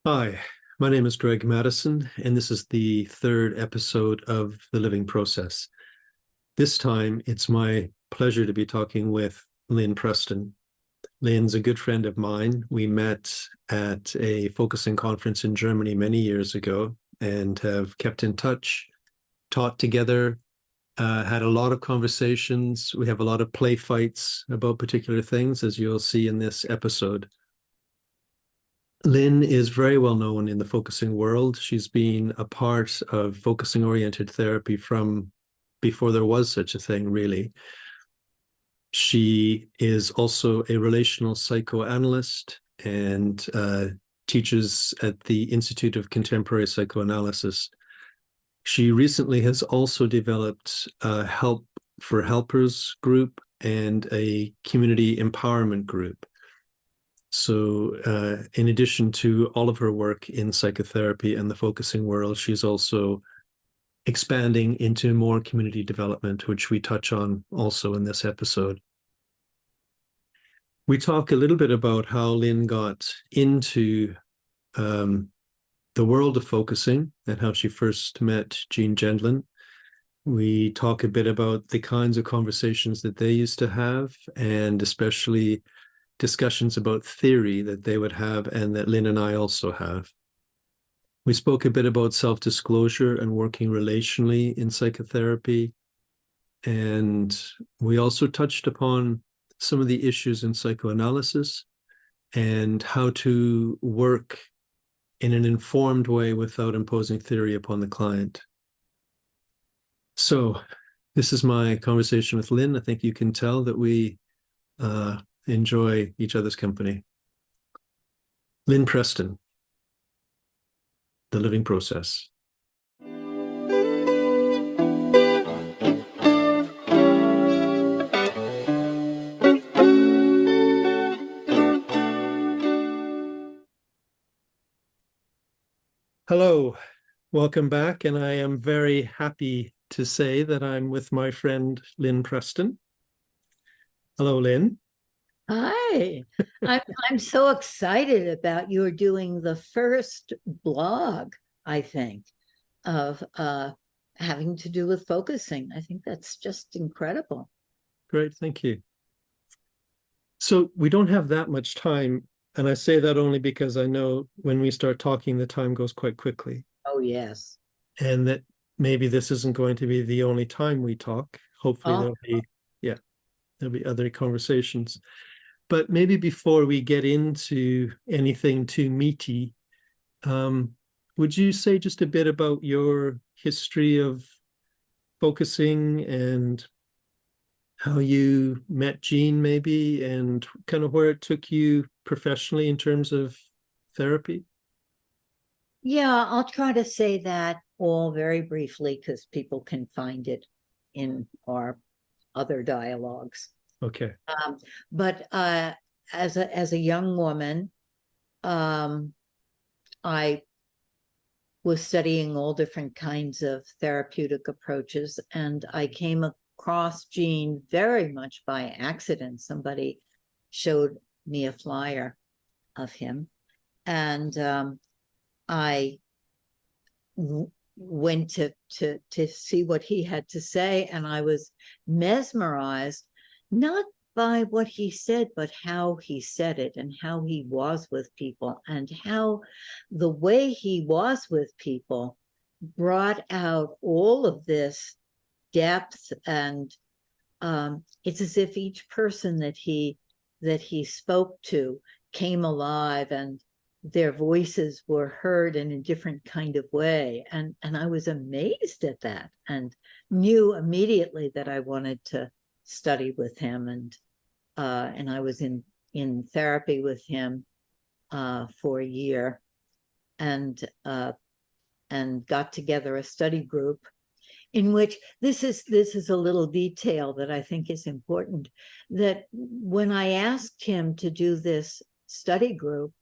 Hi, my name is Greg Madison, and this is the third episode of The Living Process. This time, it's my pleasure to be talking with Lynn Preston. Lynn's a good friend of mine. We met at a focusing conference in Germany many years ago and have kept in touch, taught together, had a lot of conversations. We have a lot of play fights about particular things, as you'll see in this episode. Lynn is very well known in the focusing world. She's been a part of focusing-oriented therapy from before there was such a thing, really. She is also a relational psychoanalyst and teaches at the Institute of Contemporary Psychoanalysis. She recently has also developed a Help for Helpers group and a community empowerment group. So in addition to all of her work in psychotherapy and the focusing world, she's also expanding into more community development, which we touch on also in this episode. We talk a little bit about how Lynn got into the world of focusing and how she first met Gene Gendlin. We talk a bit about the kinds of conversations that they used to have, and especially discussions about theory that they would have and that Lynn and I also have. We spoke a bit about self-disclosure and working relationally in psychotherapy. And we also touched upon some of the issues in psychoanalysis and how to work in an informed way without imposing theory upon the client. So this is my conversation with Lynn. I think you can tell that we enjoy each other's company. Lynn Preston, The Living Process. Hello, welcome back, and I am very happy to say that I'm with my friend Lynn Preston. Hello, Lynn. Hi, I'm so excited about you doing the first blog, I think, of having to do with focusing. I think that's just incredible. Great, thank you. So we don't have that much time, and I say that only because I know when we start talking, the time goes quite quickly. Oh, yes. And that maybe this isn't going to be the only time we talk. Hopefully there'll be other conversations. But maybe before we get into anything too meaty, would you say just a bit about your history of focusing and how you met Gene, maybe, and kind of where it took you professionally in terms of therapy? Yeah, I'll try to say that all very briefly because people can find it in our other dialogues. Okay. But as a young woman, I was studying all different kinds of therapeutic approaches, and I came across Gene very much by accident. Somebody showed me a flyer of him, and I went to see what he had to say, and I was mesmerized, not by what he said, but how he said it and how he was with people, and how the way he was with people brought out all of this depth. And it's as if each person that he spoke to came alive, and their voices were heard in a different kind of way. And I was amazed at that and knew immediately that I wanted to study with him. And I was in therapy with him for a year, and got together a study group in which this is a little detail that I think is important, that when I asked him to do this study group,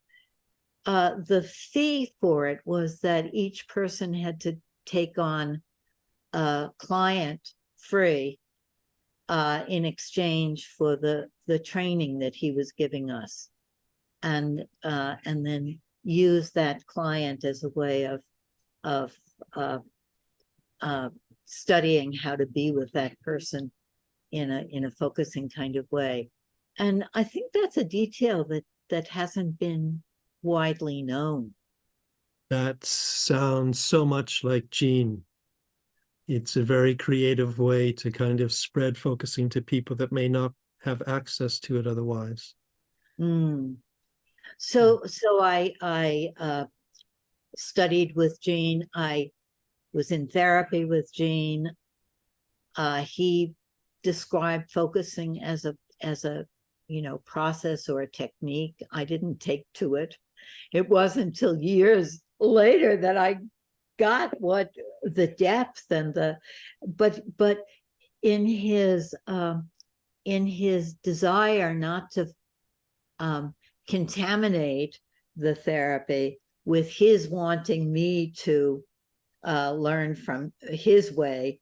the fee for it was that each person had to take on a client free in exchange for the training that he was giving us. And then use that client as a way of studying how to be with that person in a focusing kind of way. And I think that's a detail that hasn't been widely known. That sounds so much like Gene. It's a very creative way to kind of spread focusing to people that may not have access to it otherwise. Mm. So I studied with Gene. I was in therapy with Gene. He described focusing as a process or a technique. I didn't take to it. It wasn't until years later that I got what the depth and but in his desire not to contaminate the therapy with his wanting me to learn from his way,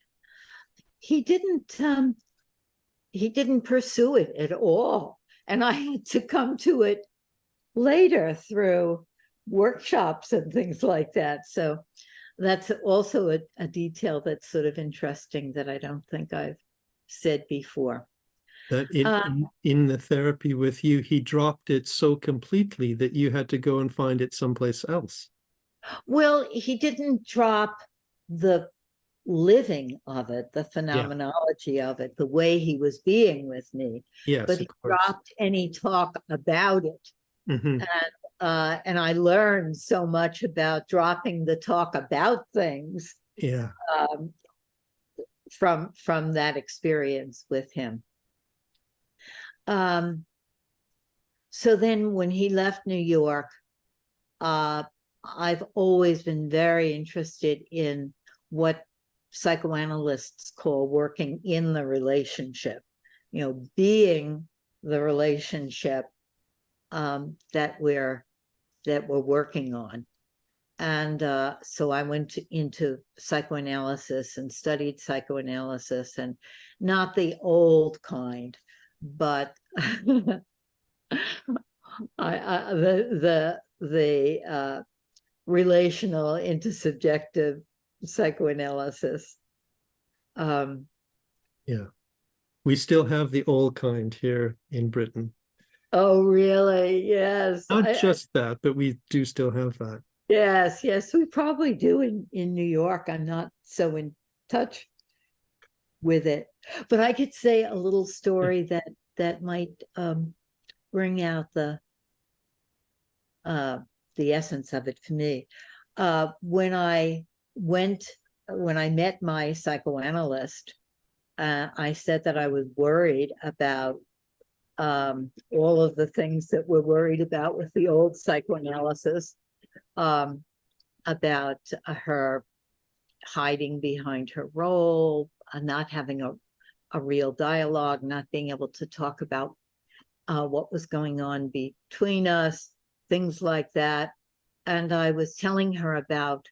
he didn't pursue it at all. And I had to come to it later through workshops and things like that. So that's also a detail that's sort of interesting that I don't think I've said before. That in the therapy with you, he dropped it so completely that you had to go and find it someplace else. Well, he didn't drop the living of it, the phenomenology of it, the way he was being with me. Yes, but he dropped any talk about it. Mm-hmm. And I learned so much about dropping the talk about things from that experience with him. So then when he left New York, I've always been very interested in what psychoanalysts call working in the relationship, being the relationship that we're working on. And so I went into psychoanalysis and studied psychoanalysis, and not the old kind, but the relational intersubjective psychoanalysis. We still have the old kind here in Britain. Oh, really? Yes. Not just that, but we do still have that. Yes, we probably do in New York. I'm not so in touch with it, but I could say a little story that might bring out the essence of it for me. When I met my psychoanalyst, I said that I was worried about all of the things that we're worried about with the old psychoanalysis, about her hiding behind her role, not having a real dialogue, not being able to talk about what was going on between us, things like that. And I was telling her about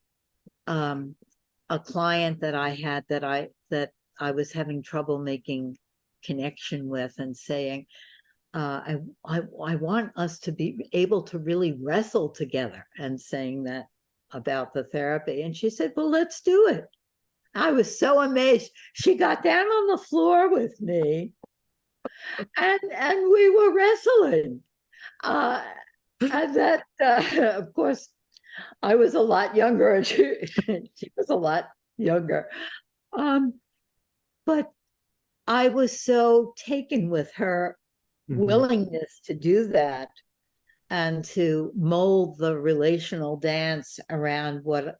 a client that I had that I was having trouble making connection with, and saying, I want us to be able to really wrestle together, and saying that about the therapy. And she said, well, let's do it. I was so amazed. She got down on the floor with me, and we were wrestling. And that, of course, I was a lot younger, and she was a lot younger. But I was so taken with her willingness to do that, and to mold the relational dance around what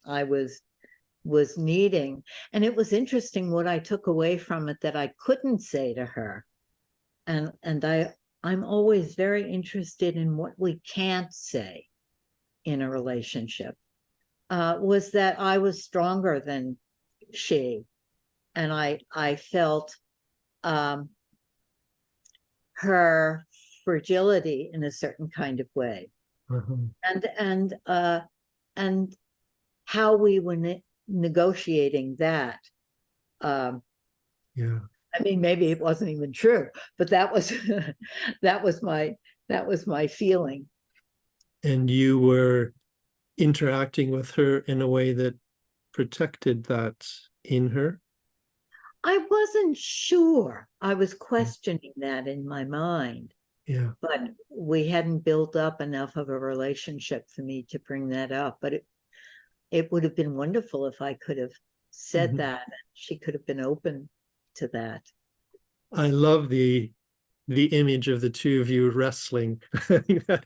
I was needing. And it was interesting what I took away from it that I couldn't say to her. And I'm always very interested in what we can't say in a relationship, was that I was stronger than she. And I felt her fragility in a certain kind of way. And how we were negotiating that. I mean, maybe it wasn't even true, but that was that was my feeling. and you were interacting with her in a way that protected that in her. I wasn't sure. I was questioning that in my mind, Yeah. but we hadn't built up enough of a relationship for me to bring that up. But it would have been wonderful if I could have said that, and she could have been open to that. I love the image of the two of you wrestling. I think that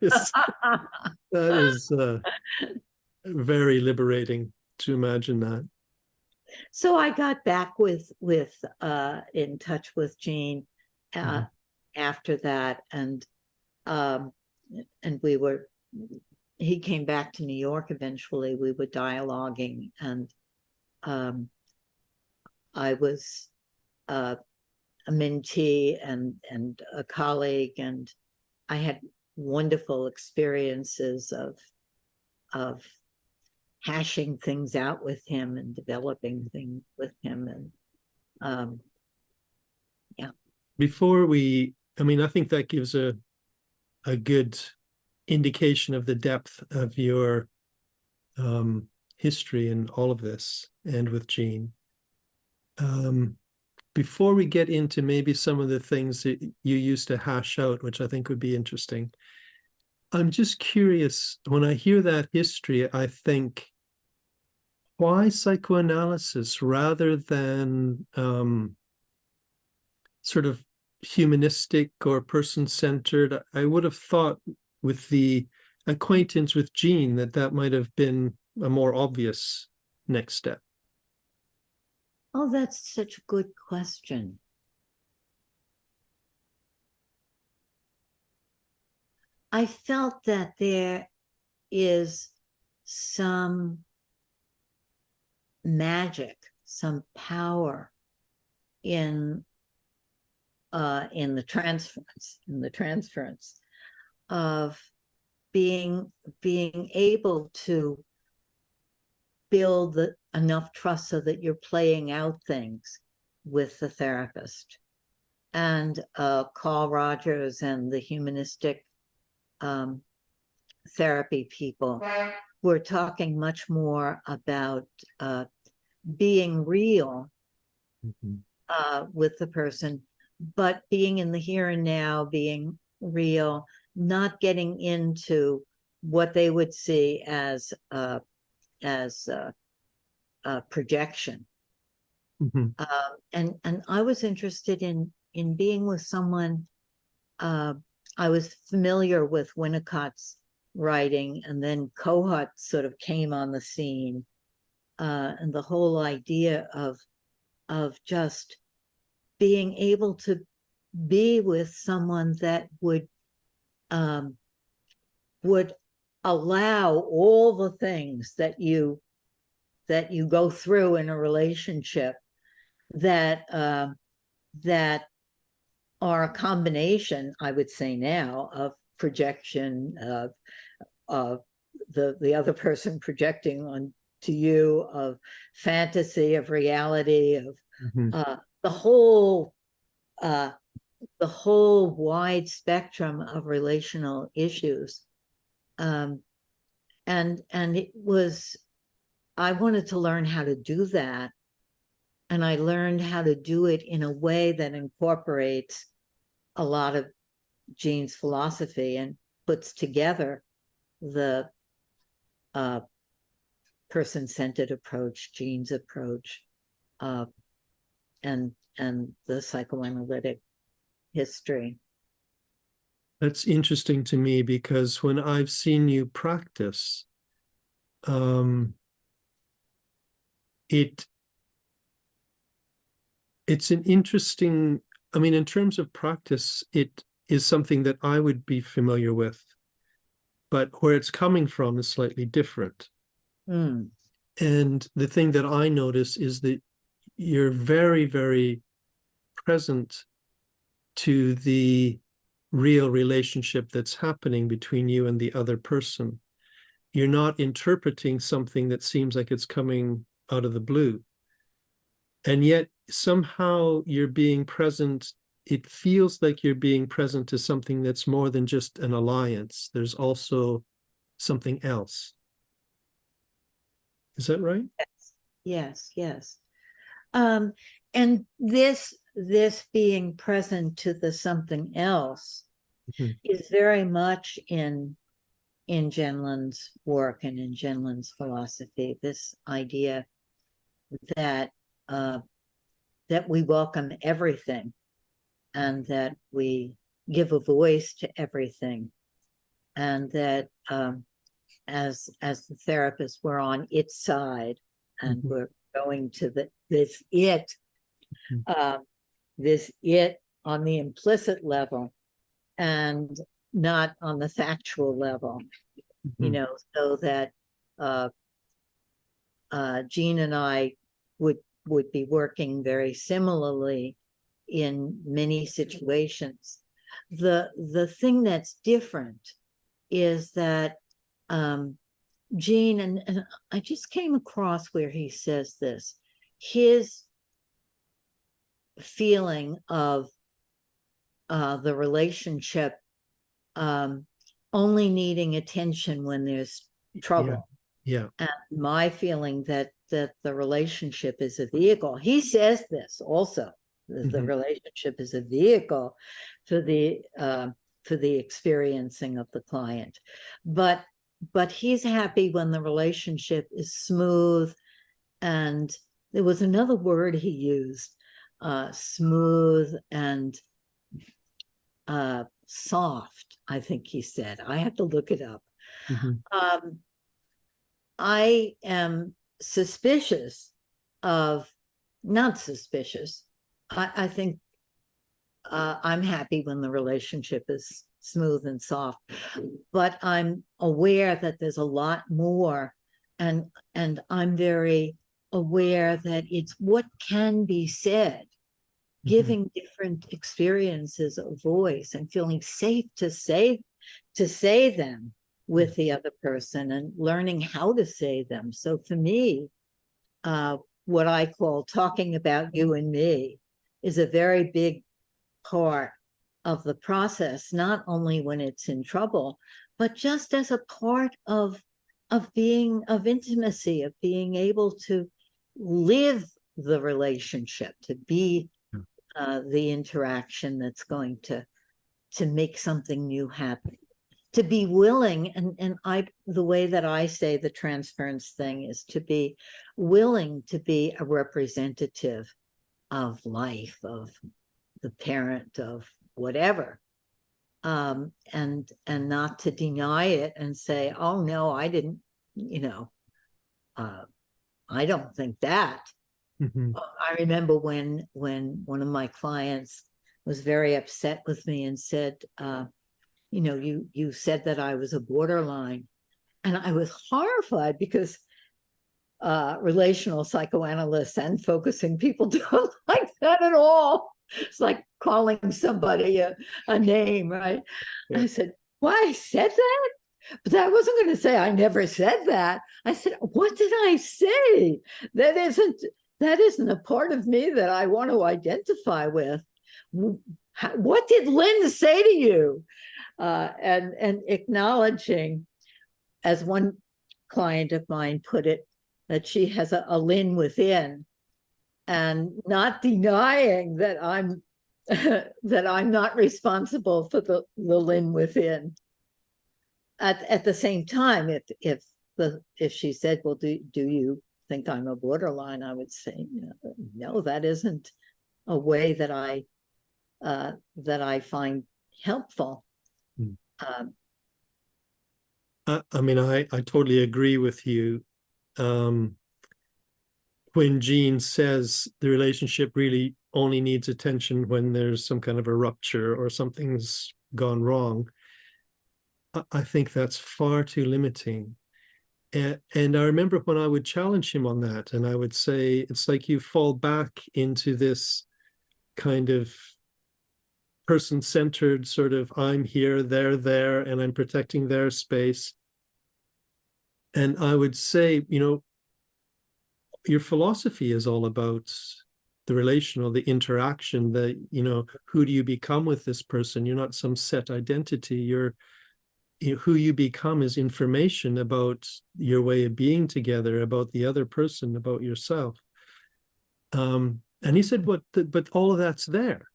is very liberating to imagine that. So I got back with in touch with Gene after that, and we were, he came back to New York eventually. We were dialoguing, and I was a mentee and a colleague, and I had wonderful experiences of hashing things out with him and developing things with him. And yeah. Before we, I mean, I think that gives a good indication of the depth of your history in all of this and with Gene. Before we get into maybe some of the things that you used to hash out, which I think would be interesting, I'm just curious, when I hear that history, I think, why psychoanalysis rather than sort of humanistic or person-centered? I would have thought with the acquaintance with Gene that might have been a more obvious next step. Oh, that's such a good question. I felt that there is some magic, some power in the transference of being able to build enough trust so that you're playing out things with the therapist. And Carl Rogers and the humanistic therapy people were talking much more about being real with the person, but being in the here and now, being real, not getting into what they would see as projection. And I was interested in being with someone. I was familiar with Winnicott's writing, and then Kohut sort of came on the scene, and the whole idea of just being able to be with someone that would allow all the things that you go through in a relationship that that are a combination, I would say now, of projection, of the other person projecting onto you, of fantasy, of reality, of the whole wide spectrum of relational issues. And it was, I wanted to learn how to do that. And I learned how to do it in a way that incorporates a lot of Gene's philosophy and puts together the person-centered approach, Gene's approach, and the psychoanalytic history. That's interesting to me, because when I've seen you practice, it's an interesting, I mean, in terms of practice, it is something that I would be familiar with, but where it's coming from is slightly different. And the thing that I notice is that you're very, very present to the real relationship that's happening between you and the other person. You're not interpreting something that seems like it's coming out of the blue. And yet somehow you're being present. It feels like you're being present to something that's more than just an alliance. There's also something else. Is that right? Yes. And this being present to the something else is very much in Gendlin's work and in Gendlin's philosophy, this idea that that we welcome everything and that we give a voice to everything, and that as the therapist, we're on its side and we're going to this it on the implicit level and not on the factual level, you know, so that Gene and I would be working very similarly in many situations. The thing that's different is that Gene, and I just came across where he says this, his feeling of the relationship only needing attention when there's trouble. Yeah. And my feeling that the relationship is a vehicle. He says this also, that the relationship is a vehicle for the experiencing of the client. But he's happy when the relationship is smooth. And there was another word he used, smooth and soft, I think he said. I have to look it up. I am not suspicious. I think I'm happy when the relationship is smooth and soft, but I'm aware that there's a lot more, and I'm very aware that it's what can be said, giving different experiences a voice and feeling safe to say them with the other person and learning how to say them. So for me, what I call talking about you and me is a very big part of the process, not only when it's in trouble, but just as a part of intimacy, of being able to live the relationship, to be the interaction that's going to make something new happen, to be willing. And the way that I say the transference thing is to be willing to be a representative of life, of the parent, of whatever, and not to deny it and say, oh no, I didn't, I don't think that. I remember when one of my clients was very upset with me and said, you said that I was a borderline. And I was horrified because relational psychoanalysts and focusing people don't like that at all. It's like calling somebody a name, right? Yeah. I said, why, I said that? But I wasn't going to say I never said that. I said, what did I say? That isn't a part of me that I want to identify with. What did Lynn say to you? And acknowledging, as one client of mine put it, that she has a Lynn within, and not denying that I'm not responsible for the Lynn within. At the same time, if she said, well, do you think I'm a borderline, I would say, no, that isn't a way that I find helpful. I mean, I totally agree with you. When Gene says the relationship really only needs attention when there's some kind of a rupture or something's gone wrong, I think that's far too limiting. And I remember when I would challenge him on that, and I would say, it's like you fall back into this kind of person-centered sort of, I'm here, they're there, and I'm protecting their space. And I would say, your philosophy is all about the relational, the interaction, who do you become with this person? You're not some set identity. who you become is information about your way of being together, about the other person, about yourself. And he said, but all of that's there.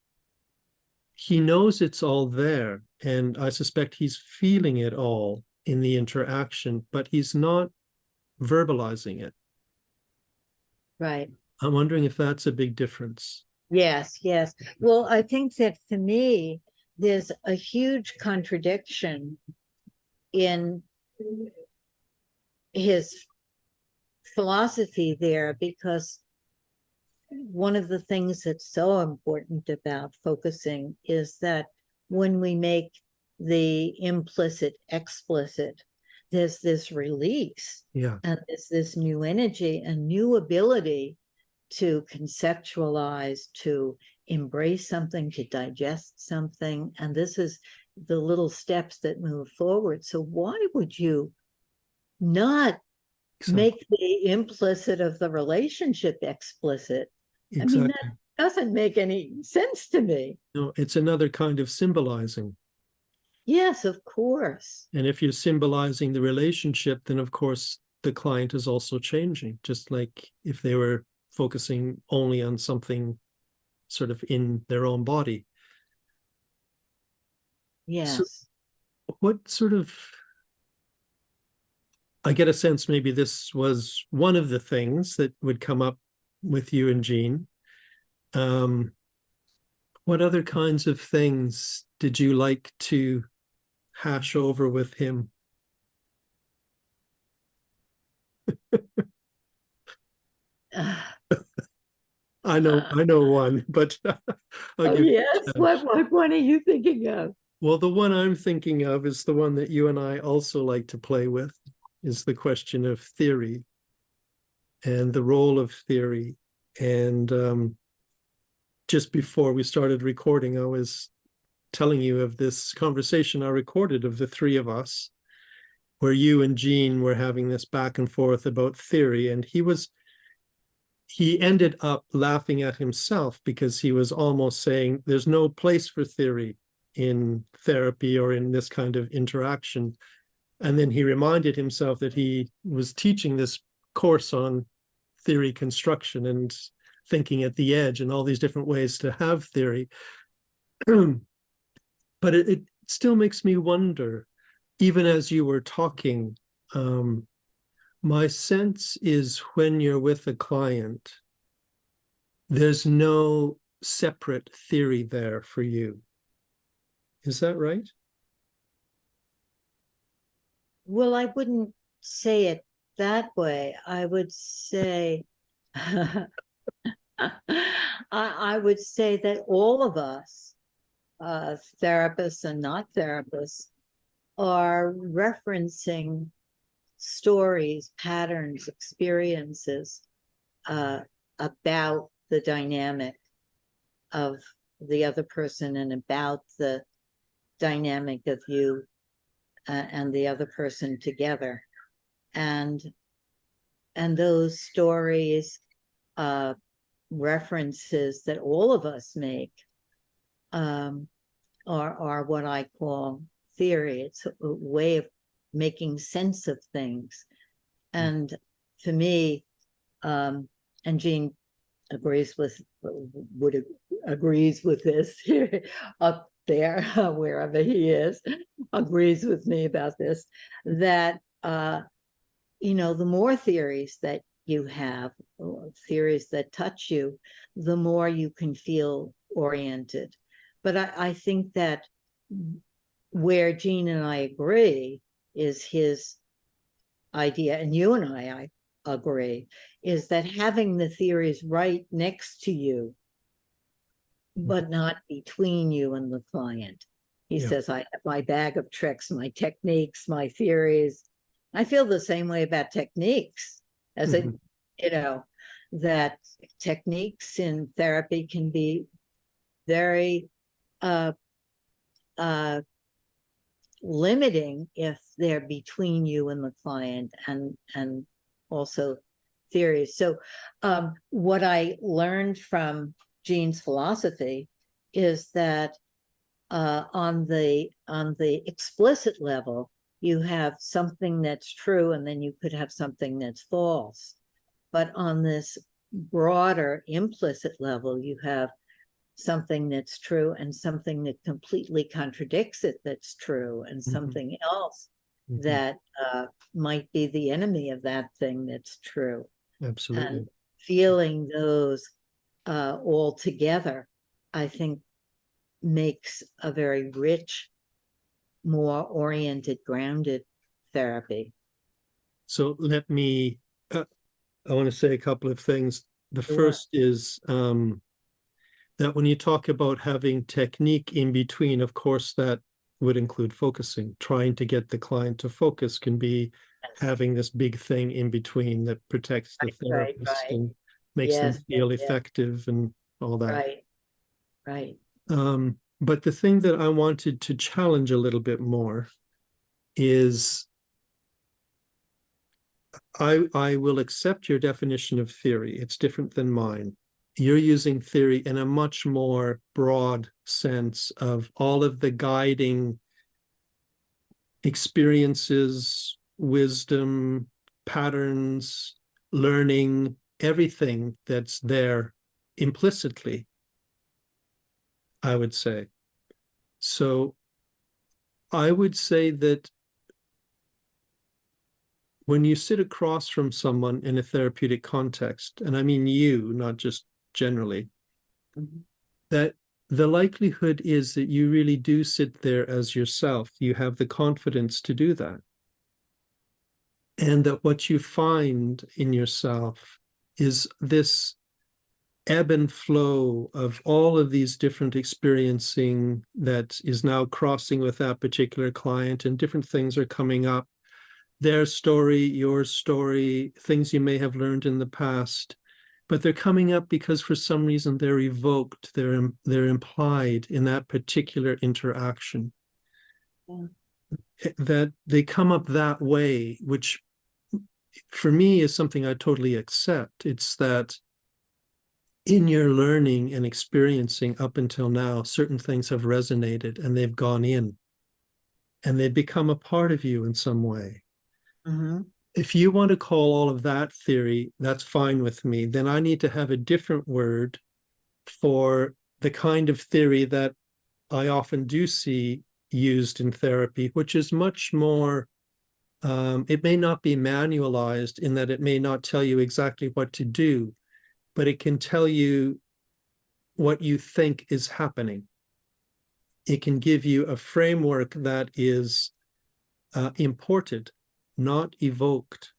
He knows it's all there, and I suspect he's feeling it all in the interaction, but he's not verbalizing it. Right. I'm wondering if that's a big difference. Yes, yes. Well, I think that for me, there's a huge contradiction in his philosophy there, because one of the things that's so important about focusing is that when we make the implicit explicit, there's this release, Yeah. and there's this new energy, a new ability to conceptualize, to embrace something, to digest something. And this is the little steps that move forward. So why would you not make the implicit of the relationship explicit? Exactly. I mean, that doesn't make any sense to me. No, it's another kind of symbolizing. Yes, of course. And if you're symbolizing the relationship, then of course the client is also changing, just like if they were focusing only on something sort of in their own body. Yes. So what sort of, I get a sense maybe this was one of the things that would come up with you and Gene. What other kinds of things did you like to hash over with him? I know one, but I'll give yes. What one are you thinking of? Well, the one I'm thinking of is the one that you and I also like to play with, is the question of theory and the role of theory. And just before we started recording, I was telling you of this conversation I recorded of the three of us, where you and Gene were having this back and forth about theory, and he ended up laughing at himself because he was almost saying there's no place for theory in therapy or in this kind of interaction. And then he reminded himself that he was teaching this course on theory construction and thinking at the edge and all these different ways to have theory. But it still makes me wonder, even as you were talking, my sense is when you're with a client, there's no separate theory there for you. Is that right? Well, I wouldn't say it that way. I would say, I would say that all of us, therapists and not therapists, are referencing stories, patterns, experiences about the dynamic of the other person and about the dynamic of you and the other person together. And those stories, references that all of us make are what I call theory. It's a way of making sense of things. And for me, and Gene agrees with this up there, wherever he is, agrees with me about this, that the more theories that you have, theories that touch you, the more you can feel oriented. But I think that where Gene and I agree is his idea, and you and I agree, is that having the theories right next to you, but not between you and the client. He says, I have my bag of tricks, my techniques, my theories. I feel the same way about techniques, as that techniques in therapy can be very limiting if they're between you and the client, and also theories. So what I learned from Gene's philosophy is that on the explicit level, you have something that's true, and then you could have something that's false. But on this broader implicit level, you have something that's true and something that completely contradicts it that's true, and something else that might be the enemy of that thing that's true. Absolutely. And feeling those all together, I think, makes a very rich, more oriented, grounded therapy. So let me, I want to say a couple of things. The first is that when you talk about having technique in between, of course, that would include focusing. Trying to get the client to focus can be having this big thing in between that protects the therapist and makes them feel effective and all that. Right. But the thing that I wanted to challenge a little bit more is I will accept your definition of theory. It's different than mine. You're using theory in a much more broad sense of all of the guiding experiences, wisdom, patterns, learning, everything that's there implicitly, I would say. So I would say that when you sit across from someone in a therapeutic context, and I mean you, not just generally, that the likelihood is that you really do sit there as yourself. You have the confidence to do that. And that what you find in yourself is this ebb and flow of all of these different experiencing that is now crossing with that particular client, and different things are coming up. Their story, your story, things you may have learned in the past, but they're coming up because for some reason they're evoked, they're implied in that particular interaction. That they come up that way, which for me is something I totally accept. It's that in your learning and experiencing up until now, certain things have resonated and they've gone in and they've become a part of you in some way. If you want to call all of that theory, that's fine with me. Then I need to have a different word for the kind of theory that I often do see used in therapy, which is much more, it may not be manualized in that it may not tell you exactly what to do, but it can tell you what you think is happening. It can give you a framework that is imported, not evoked,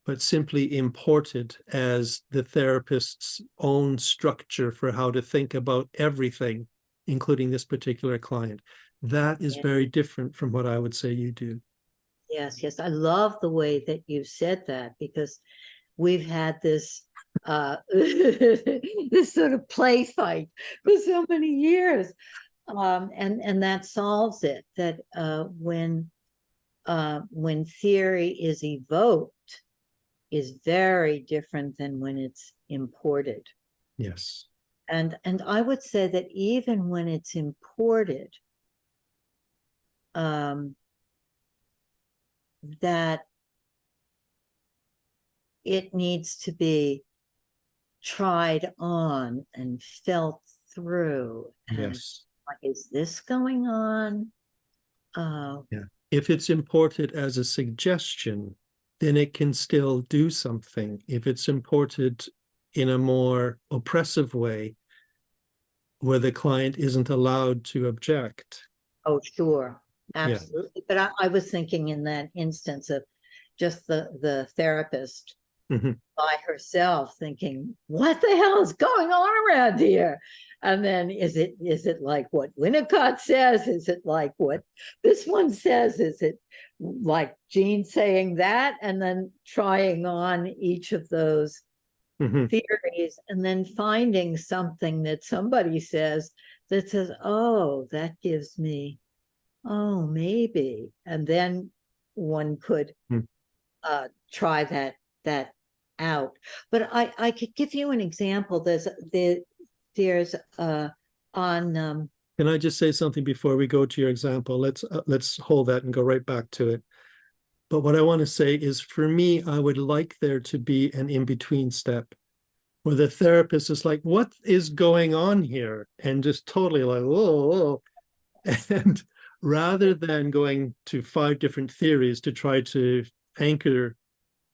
but simply imported as the therapist's own structure for how to think about everything, including this particular client. That is very different from what I would say you do. Yes. I love the way that you said that, because we've had this this sort of play fight for so many years. And that solves it, that when theory is evoked is very different than when it's imported. Yes. And I would say that even when it's imported, that it needs to be tried on and felt through. Yes. And is this going on? Yeah. If it's imported as a suggestion, then it can still do something. If it's imported in a more oppressive way, where the client isn't allowed to object. Oh, sure. Absolutely. Yeah. But I was thinking in that instance of just the therapist by herself thinking, what the hell is going on around here? And then is it like what Winnicott says? Is it like what this one says? Is it like Gene saying that? And then trying on each of those theories, and then finding something that somebody says that says, oh, that gives me, oh, maybe. And then one could try that out. But I could give you an example. There's on Can I just say something before we go to your example? Let's hold that and go right back to it. But what I want to say is, for me, I would like there to be an in-between step where the therapist is like, what is going on here? And just totally like, whoa, whoa. And rather than going to 5 different theories to try to anchor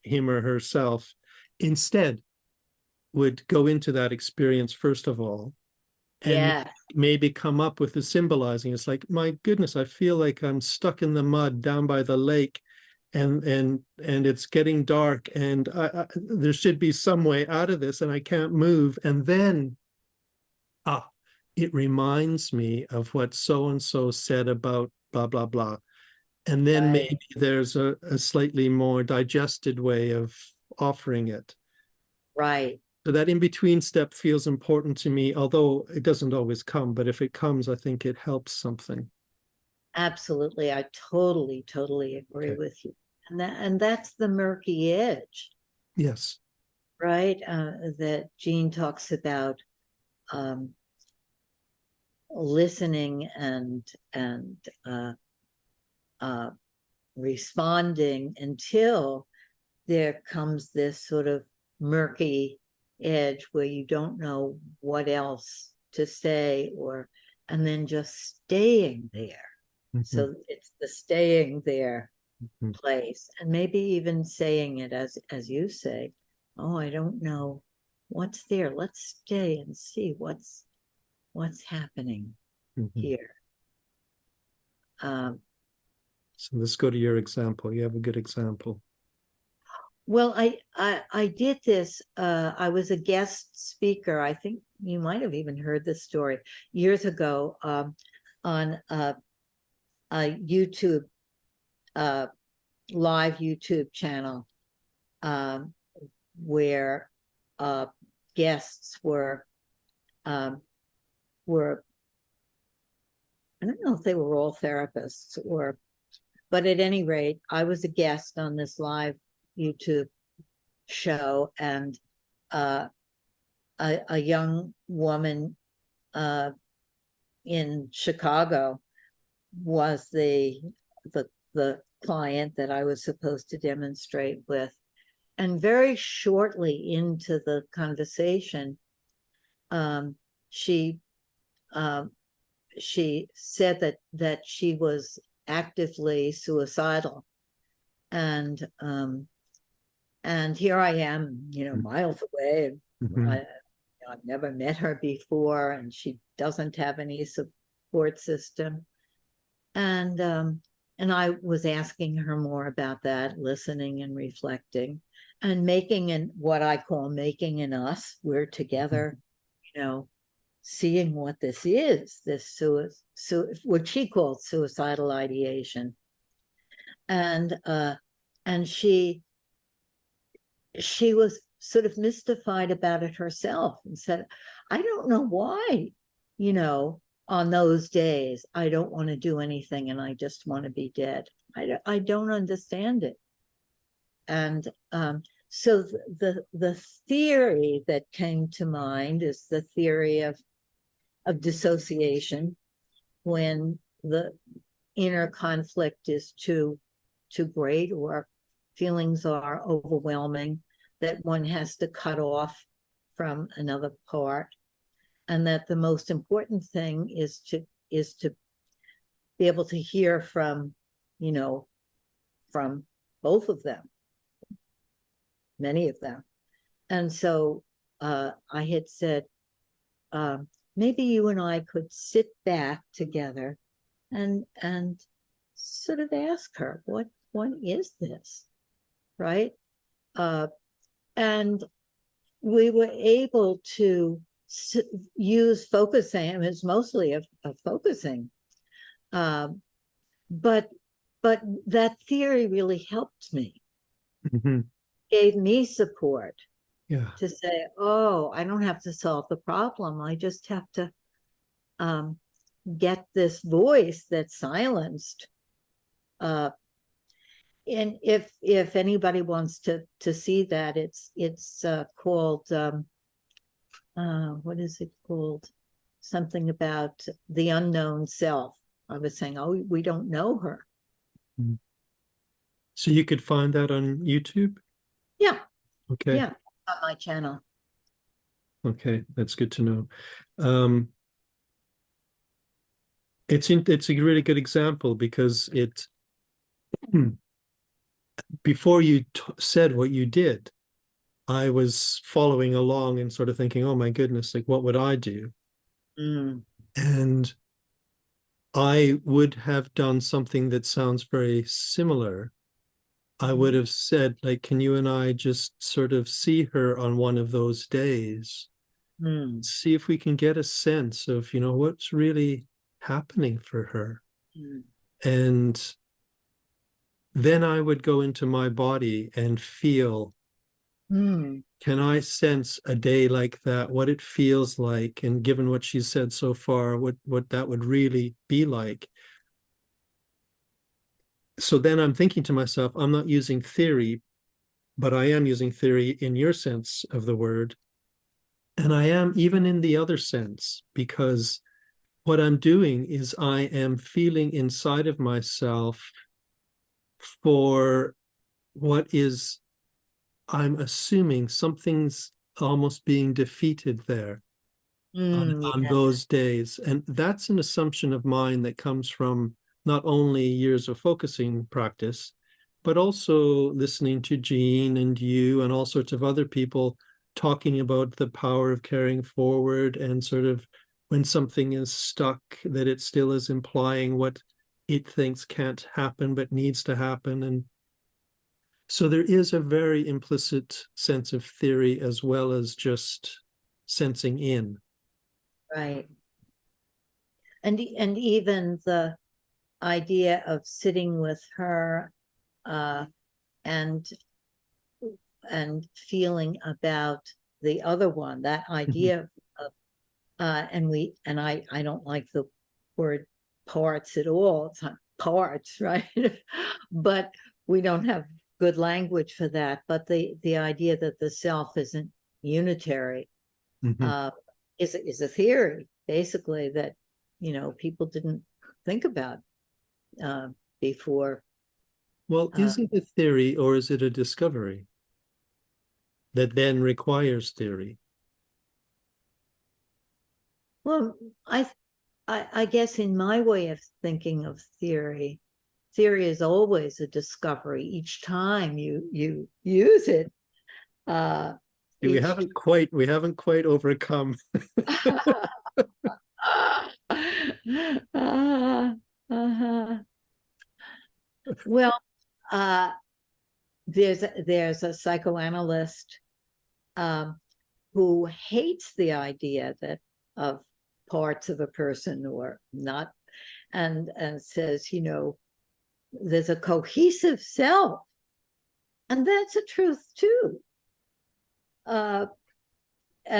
him or herself, instead would go into that experience first of all, and Yeah, maybe come up with the symbolizing. It's like, my goodness, I feel like I'm stuck in the mud down by the lake, and it's getting dark, and there should be some way out of this, and I can't move. And then it reminds me of what so and so said about blah blah blah. And then right, maybe there's a slightly more digested way of offering it. right. So that in between step feels important to me, although it doesn't always come. But if it comes, I think it helps something. Absolutely. I totally, totally agree Okay. with you. And that's the murky edge, Yes. right? That Gene talks about, um, listening and uh, responding until there comes this sort of murky edge where you don't know what else to say, or and then just staying there. Mhm, So it's the staying there mhm, place, and maybe even saying it as you say, oh, I don't know what's there, let's stay and see what's happening mhm. here. um, So let's go to your example. You have a good example. well, I did this, I was a guest speaker, I think you might have even heard this story years ago, on a YouTube, uh, live YouTube channel, um, where guests um, were, I don't know if they were all therapists, or, but at any rate, I was a guest on this live YouTube show, and uh, a young woman uh, in Chicago was the client that I was supposed to demonstrate with. And very shortly into the conversation, um, she um, she said that she was actively suicidal, and here I am, miles away. Mhm, I've never met her before, and she doesn't have any support system. And I was asking her more about that, listening and reflecting, and making an what I call making an us. We're mhm, together, you know, seeing what this is, this what she called suicidal ideation. And she was sort of mystified about it herself, and said, I don't know why, you know, on those days, I don't want to do anything and I just want to be dead. I don't understand it. And so the theory that came to mind is the theory of dissociation, when the inner conflict is too great, or feelings are overwhelming, that one has to cut off from another part, and that the most important thing is to be able to hear from, you know from both of them, many of them. And so I had said, maybe you and I could sit back together and sort of ask her, what is this, right? uh, and we were able to use focusing. I mean, it's mostly a focusing, um, but that theory really helped me, mhm. gave me support Yeah. to say, oh, I don't have to solve the problem, I just have to um, get this voice that's silenced. And if anybody wants to see that, it's called, what is it called? something about the unknown self. I was saying, oh, we don't know her. So you could find that on YouTube? Yeah. Okay. Yeah. On my channel. Okay, that's good to know. It's a really good example because before you said what you did, I was following along and sort of thinking, oh my goodness, like what would I do? And I would have done something that sounds very similar. I would have said, like, can you and I just sort of see her on one of those days? See if we can get a sense of, what's really happening for her. And then I would go into my body and feel, can I sense a day like that, what it feels like, and given what she's said so far, what that would really be like. So then I'm thinking to myself, I'm not using theory, but I am using theory in your sense of the word. And I am even in the other sense, because what I'm doing is I am feeling inside of myself for what is, I'm assuming something's almost being defeated there on those days. And that's an assumption of mine that comes from not only years of focusing practice, but also listening to Gene and you and all sorts of other people talking about the power of carrying forward, and sort of when something is stuck, that it still is implying what it thinks can't happen but needs to happen. And so there is a very implicit sense of theory as well as just sensing in. Right. And even the idea of sitting with her and feeling about the other one, that idea of and I don't like the word parts at all. It's not parts, right? But we don't have good language for that. But the idea that the self isn't unitary is a theory, basically, that people didn't think about before. Well, is it a theory or is it a discovery that then requires theory? Well, I guess in my way of thinking of theory is always a discovery each time you use it. We haven't quite overcome. Well, there's a psychoanalyst who hates the idea that of parts of a person or not, and says, there's a cohesive self, and that's a truth too. And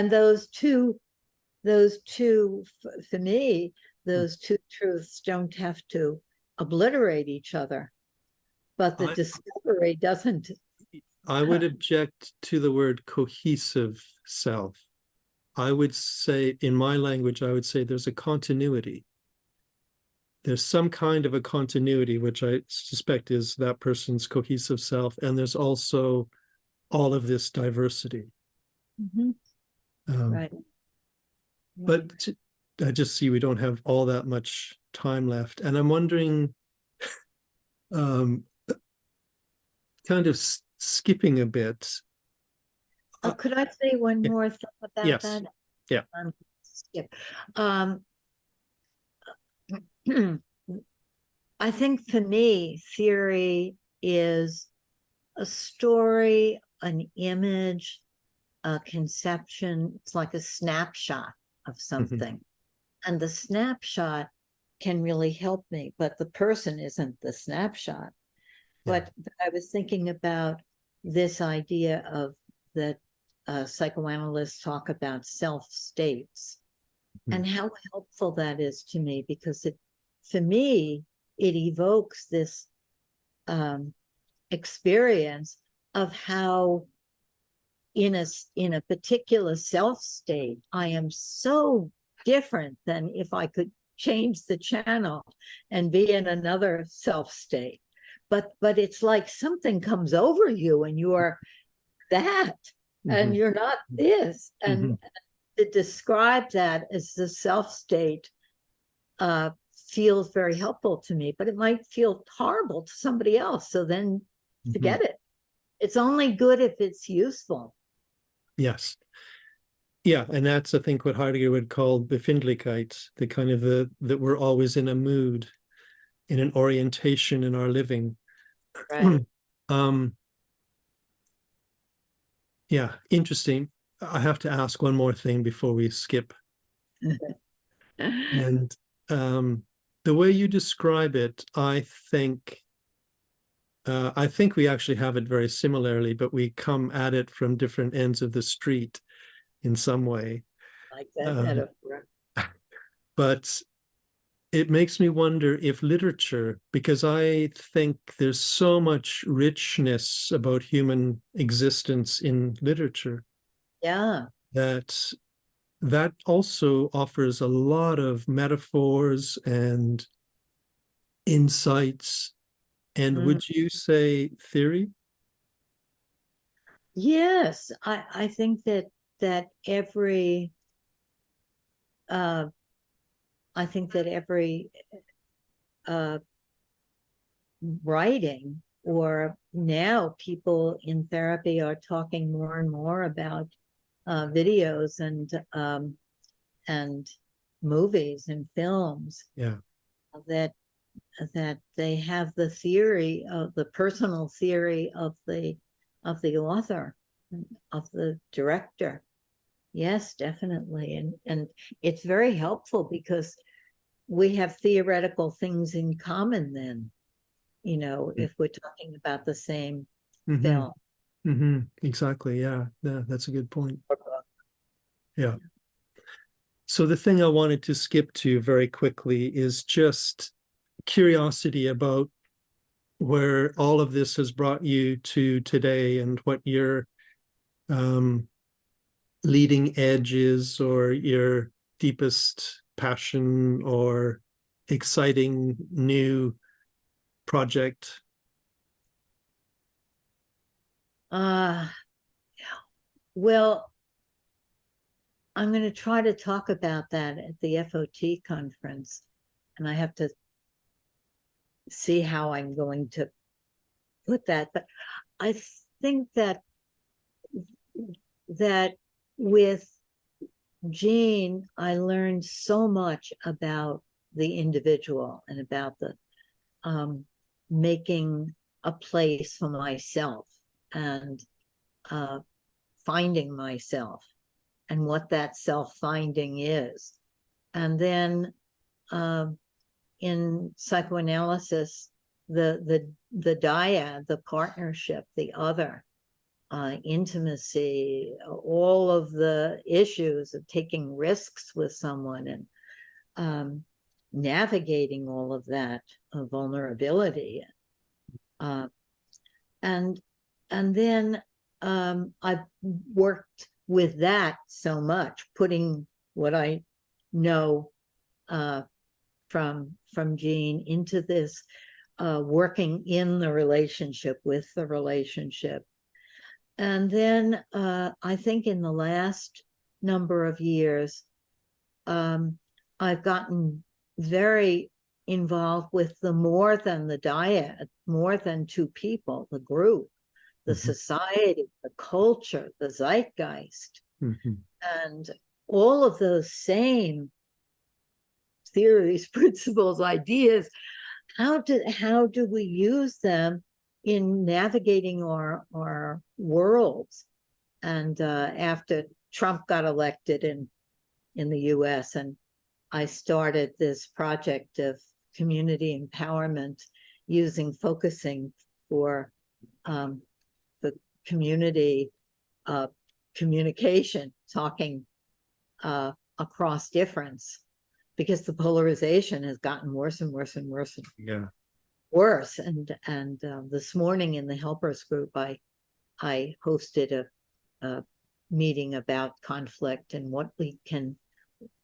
those two, for me, those two truths don't have to obliterate each other, but the discovery doesn't. I would object to the word cohesive self. I would say, in my language, I would say there's a continuity. There's some kind of a continuity, which I suspect is that person's cohesive self. And there's also all of this diversity. Right. But I just see we don't have all that much time left. And I'm wondering, kind of skipping a bit. Could I say one more thing about that? Yeah. I think for me, theory is a story, an image, a conception. It's like a snapshot of something. And the snapshot can really help me, but the person isn't the snapshot. But I was thinking about this idea of that psychoanalysts talk about self states and how helpful that is to me, because for me, it evokes this experience of how in a particular self state, I am so different than if I could change the channel and be in another self state. But it's like something comes over you and you are that, and you're not this. And to describe that as the self state feels very helpful to me, but it might feel horrible to somebody else. So then forget it. It's only good if it's useful. Yes. Yeah, and that's, I think, what Heidegger would call Befindlichkeit, the kind of that we're always in a mood, in an orientation in our living. Right. Yeah, interesting. I have to ask one more thing before we skip. And the way you describe it, I think we actually have it very similarly, but we come at it from different ends of the street in some way. Like that metaphor. But it makes me wonder if literature, because I think there's so much richness about human existence in literature. Yeah. That also offers a lot of metaphors and insights. And would you say theory? Yes, I think that every writing, or now people in therapy are talking more and more about videos and movies and films. Yeah. That they have the theory of the personal theory of the author, of the director. Yes, definitely. And it's very helpful because we have theoretical things in common then, if we're talking about the same film. Exactly. Yeah, that's a good point. Yeah. So the thing I wanted to skip to very quickly is just curiosity about where all of this has brought you to today and what your leading edge is, or your deepest passion or exciting new project. Well, I'm going to try to talk about that at the FOT conference, and I have to see how I'm going to put that. But I think that with Gene, I learned so much about the individual and about the making a place for myself and finding myself and what that self-finding is. And then in psychoanalysis, the dyad, the partnership, the other, intimacy, all of the issues of taking risks with someone and navigating all of that vulnerability. And then I've worked with that so much, putting what I know from Gene into this, working in the relationship, with the relationship. And then I think in the last number of years, I've gotten very involved with the more than the dyad, more than two people, the group, the society, the culture, the zeitgeist, and all of those same theories, principles, ideas. How do we use them in navigating our worlds? And after Trump got elected in the US, and I started this project of community empowerment using focusing for the community communication, talking across difference, because the polarization has gotten worse and worse and worse and worse. And this morning in the helpers group, I hosted a meeting about conflict and what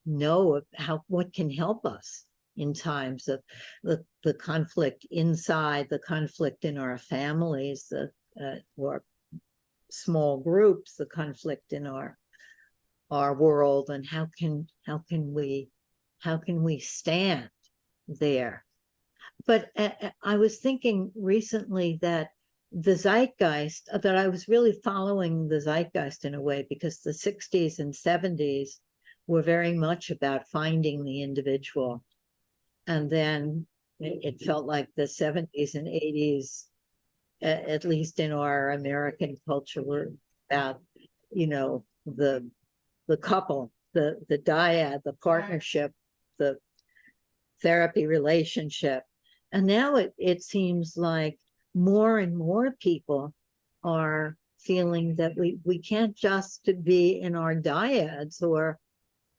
know what can help us in times of the conflict inside, the conflict in our families, or small groups, the conflict in our world, and how can we stand there. But I was thinking recently that the zeitgeist, that I was really following the zeitgeist in a way, because the 60s and 70s were very much about finding the individual. And then it felt like the 70s and 80s, at least in our American culture, were about, the couple, the dyad, the partnership, the therapy relationship. And now it seems like more and more people are feeling that we can't just be in our dyads, or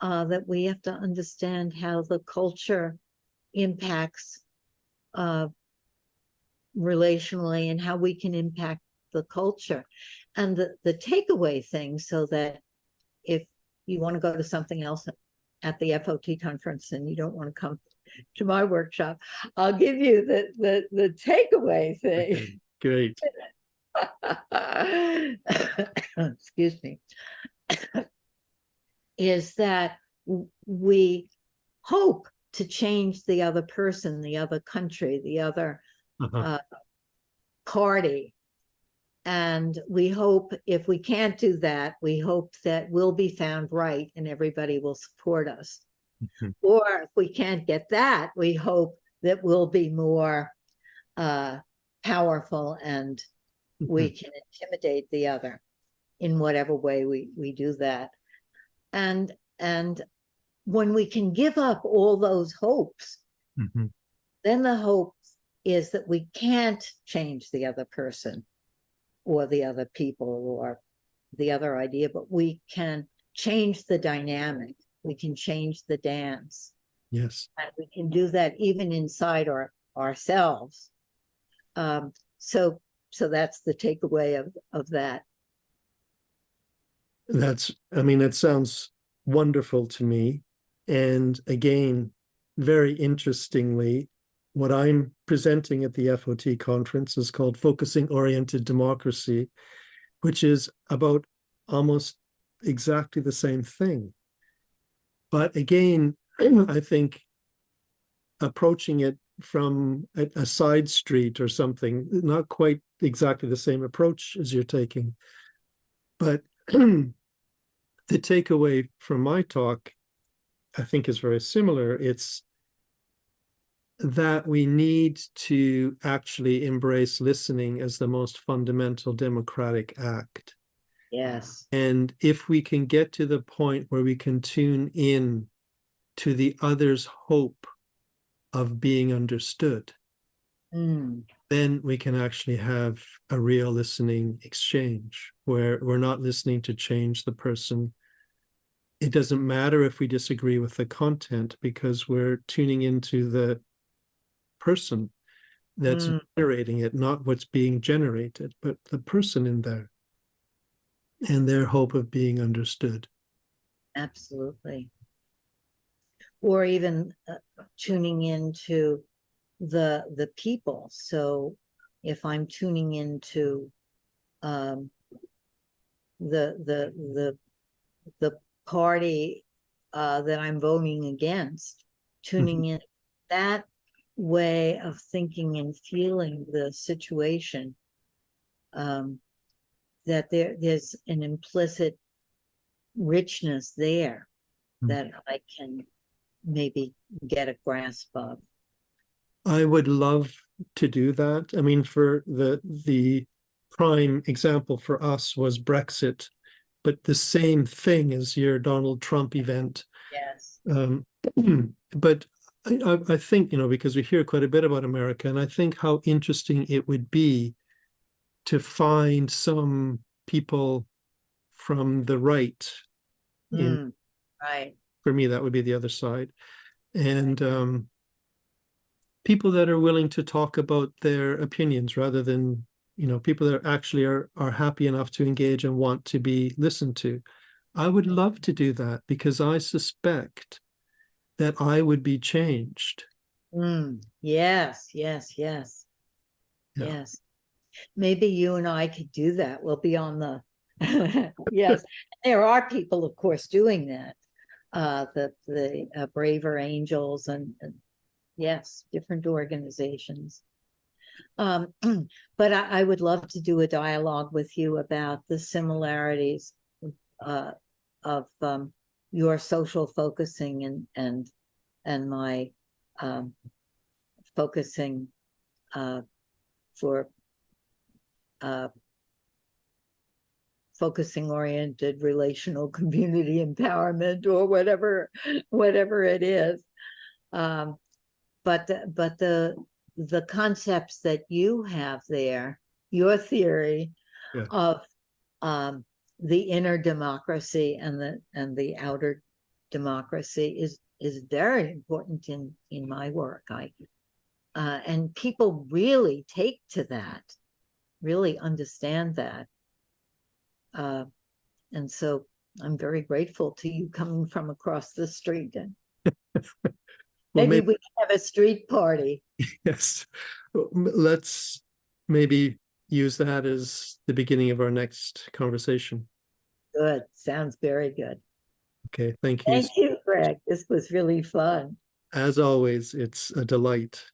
that we have to understand how the culture impacts relationally, and how we can impact the culture. And the takeaway thing, so that if you want to go to something else at the FOT conference and you don't want to come to my workshop, I'll give you the takeaway thing. Okay, great. Excuse me. Is that we hope to change the other person, the other country, the other party. And we hope, if we can't do that, we hope that we'll be found right and everybody will support us. Or if we can't get that, we hope that we'll be more powerful, and we can intimidate the other in whatever way we do that. And when we can give up all those hopes, then the hope is that we can't change the other person or the other people or the other idea, but we can change the dynamic. We can change the dance. Yes. And we can do that even inside ourselves. So that's the takeaway of that. It sounds wonderful to me. And again, very interestingly, what I'm presenting at the FOT conference is called Focusing Oriented Democracy, which is about almost exactly the same thing. But again, I think approaching it from a side street or something, not quite exactly the same approach as you're taking. But the takeaway from my talk, I think, is very similar. It's that we need to actually embrace listening as the most fundamental democratic act. Yes. And if we can get to the point where we can tune in to the other's hope of being understood, then we can actually have a real listening exchange where we're not listening to change the person. It doesn't matter if we disagree with the content, because we're tuning into the person that's generating it, not what's being generated, but the person in there and their hope of being understood. Absolutely. Or even tuning into the people. So if I'm tuning into the party that I'm voting against, tuning in that way of thinking and feeling the situation, that there's an implicit richness there that I can maybe get a grasp of. I would love to do that. I mean, for the prime example for us was Brexit, but the same thing as your Donald Trump event. Yes. But I think, because we hear quite a bit about America, and I think how interesting it would be to find some people from the right. Right. For me, that would be the other side. And people that are willing to talk about their opinions rather than, people that actually are happy enough to engage and want to be listened to. I would love to do that because I suspect that I would be changed. Yes, yes, yes, Yeah. yes. Maybe you and I could do that. We'll be on the yes. There are people, of course, doing that. The Braver Angels and yes, different organizations. But I would love to do a dialogue with you about the similarities of your social focusing and my focusing for focusing oriented relational community empowerment or whatever it is. But the concepts that you have there, your theory of the inner democracy and the outer democracy is very important in my work. And people really take to that, really understand that. And so I'm very grateful to you coming from across the street. And well, maybe we can have a street party. Yes. Let's maybe use that as the beginning of our next conversation. Good. Sounds very good. Okay. Thank you. Thank you, Greg. This was really fun. As always, it's a delight.